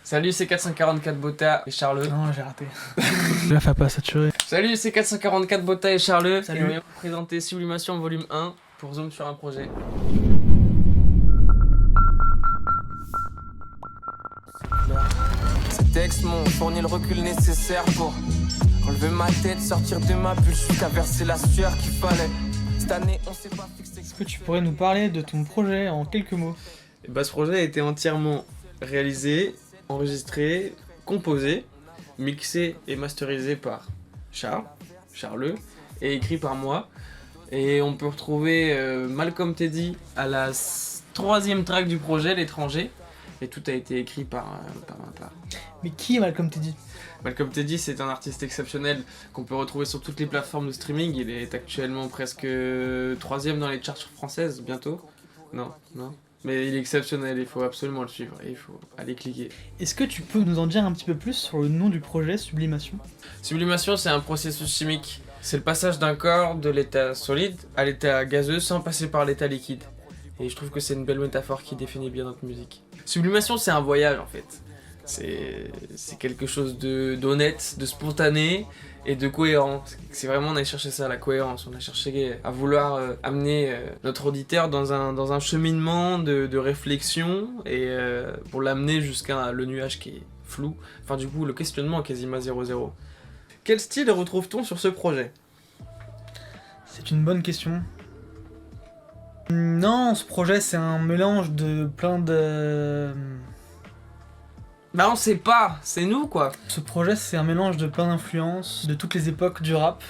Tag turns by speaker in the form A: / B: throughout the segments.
A: Salut, c'est 444 Botta et Charleux.
B: Non, j'ai raté. La fais pas saturer.
A: Salut, c'est 444 Botta et Charleux.
B: Salut.
A: Et on vient vous présenter Sublimation volume 1 pour Zoom sur un projet.
C: Ces textes m'ont fourni le recul nécessaire pour relever ma tête, sortir de ma bulle jusqu'à verser la sueur qu'il fallait. Cette année, on s'est pas fixé.
B: Est-ce que tu pourrais nous parler de ton projet en quelques mots?
A: Et bah, ce projet a été entièrement réalisé, enregistré, composé, mixé et masterisé par Charleux, et écrit par moi. Et on peut retrouver Malcolm Teddy à la 3e track du projet, L'étranger. Et tout a été écrit par ma part.
B: Mais qui est Malcolm Teddy?
A: Malcolm Teddy, c'est un artiste exceptionnel qu'on peut retrouver sur toutes les plateformes de streaming. Il est actuellement presque 3e dans les charts françaises, bientôt. Non. Mais il est exceptionnel, il faut absolument le suivre et il faut aller cliquer.
B: Est-ce que tu peux nous en dire un petit peu plus sur le nom du projet, Sublimation?
A: Sublimation, c'est un processus chimique. C'est le passage d'un corps de l'état solide à l'état gazeux sans passer par l'état liquide. Et je trouve que c'est une belle métaphore qui définit bien notre musique. Sublimation, c'est un voyage en fait. C'est quelque chose d'honnête, de spontané et de cohérent. C'est vraiment, on a cherché ça, la cohérence. On a cherché à vouloir amener notre auditeur dans un cheminement de réflexion et pour l'amener jusqu'à le nuage qui est flou. Enfin du coup, le questionnement est quasiment 0-0. Quel style retrouve-t-on sur ce projet?
B: C'est une bonne question. Non, ce projet c'est un mélange de plein de...
A: Bah on sait pas, c'est nous quoi.
B: Ce projet c'est un mélange de plein d'influences, de toutes les époques du rap,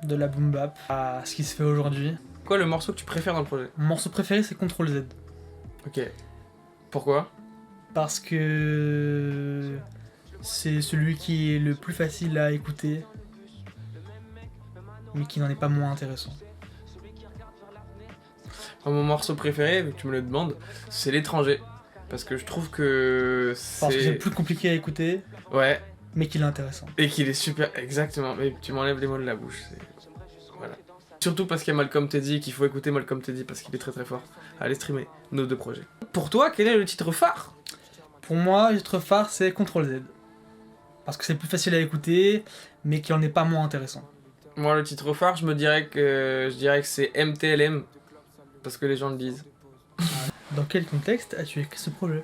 B: de la boom bap, à ce qui se fait aujourd'hui.
A: Quoi le morceau que tu préfères dans le projet?
B: Mon morceau préféré c'est Ctrl Z.
A: Ok. Pourquoi?
B: Parce que c'est celui qui est le plus facile à écouter, mais qui n'en est pas moins intéressant.
A: Mon morceau préféré, vu que tu me le demandes, c'est L'étranger. Parce que je trouve que
B: Parce que c'est
A: c'est...
B: le plus compliqué à écouter,
A: Ouais,
B: mais qu'il est intéressant.
A: et qu'il est super... Exactement, mais tu m'enlèves les mots de la bouche. Voilà. Surtout parce qu'il y a Malcolm Teddy, qu'il faut écouter Malcolm Teddy parce qu'il est très très fort. Allez streamer nos 2 projets. Pour toi, quel est le titre phare?
B: Pour moi, le titre phare c'est Ctrl Z. Parce que c'est le plus facile à écouter, mais qui en est pas moins intéressant.
A: Moi, le titre phare, je dirais que c'est MTLM. Parce que les gens le disent.
B: Dans quel contexte as-tu écrit ce projet?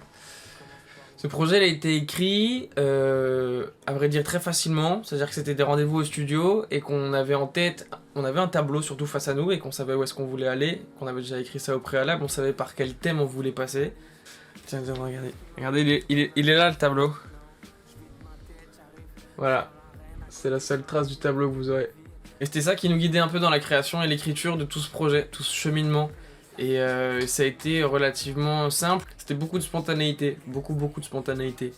A: Ce projet il a été écrit, à vrai dire, très facilement. C'est-à-dire que c'était des rendez-vous au studio et qu'on avait en tête, on avait un tableau surtout face à nous et qu'on savait où est-ce qu'on voulait aller, qu'on avait déjà écrit ça au préalable, on savait par quel thème on voulait passer. Tiens, regardez. Regardez, il est là le tableau. Voilà. C'est la seule trace du tableau que vous aurez. Et c'était ça qui nous guidait un peu dans la création et l'écriture de tout ce projet, tout ce cheminement. Et ça a été relativement simple. C'était beaucoup de spontanéité, beaucoup de spontanéité.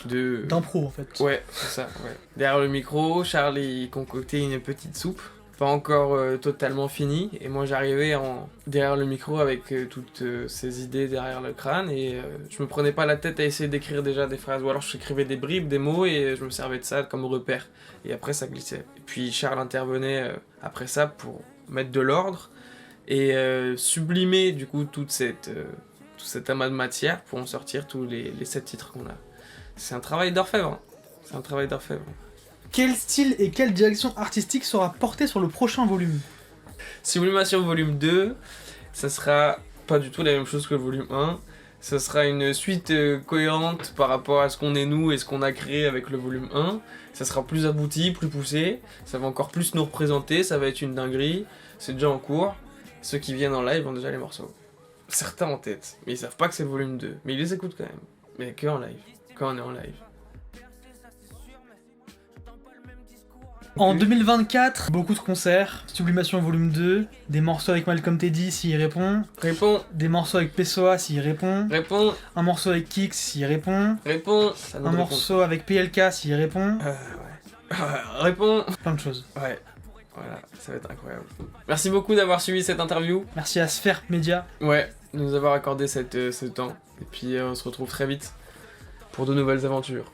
B: D'impro en fait.
A: Ouais, c'est ça, ouais. Derrière le micro, Charles il concoctait une petite soupe, pas encore totalement finie. Et moi j'arrivais derrière le micro avec toutes ces idées derrière le crâne. Et je me prenais pas la tête à essayer d'écrire déjà des phrases. Ou alors j'écrivais des bribes, des mots et je me servais de ça comme repère. Et après ça glissait. Et puis Charles intervenait après ça pour mettre de l'ordre. Et sublimer du coup tout cet amas de matière pour en sortir tous les 7 titres qu'on a. C'est un travail d'orfèvre, c'est un travail d'orfèvre.
B: Quel style et quelle direction artistique sera portée sur le prochain volume?
A: Sublimation volume 2, ça sera pas du tout la même chose que le volume 1. Ça sera une suite cohérente par rapport à ce qu'on est nous et ce qu'on a créé avec le volume 1. Ça sera plus abouti, plus poussé, ça va encore plus nous représenter, ça va être une dinguerie, c'est déjà en cours. Ceux qui viennent en live ont déjà les morceaux. Certains en tête, mais ils savent pas que c'est le volume 2. Mais ils les écoutent quand même. Mais que en live. Quand on est en live.
B: En 2024, beaucoup de concerts, Sublimation volume 2, des morceaux avec Malcolm Teddy s'il répond, des morceaux avec Pessoa s'il répond, un morceau avec Kix s'il répond, un morceau avec PLK s'il répond,
A: Réponds.
B: plein de choses.
A: Ouais. Voilà, ça va être incroyable. Merci beaucoup d'avoir suivi cette interview.
B: Merci à Sphère Media.
A: Ouais, de nous avoir accordé ce temps. Et puis on se retrouve très vite pour de nouvelles aventures.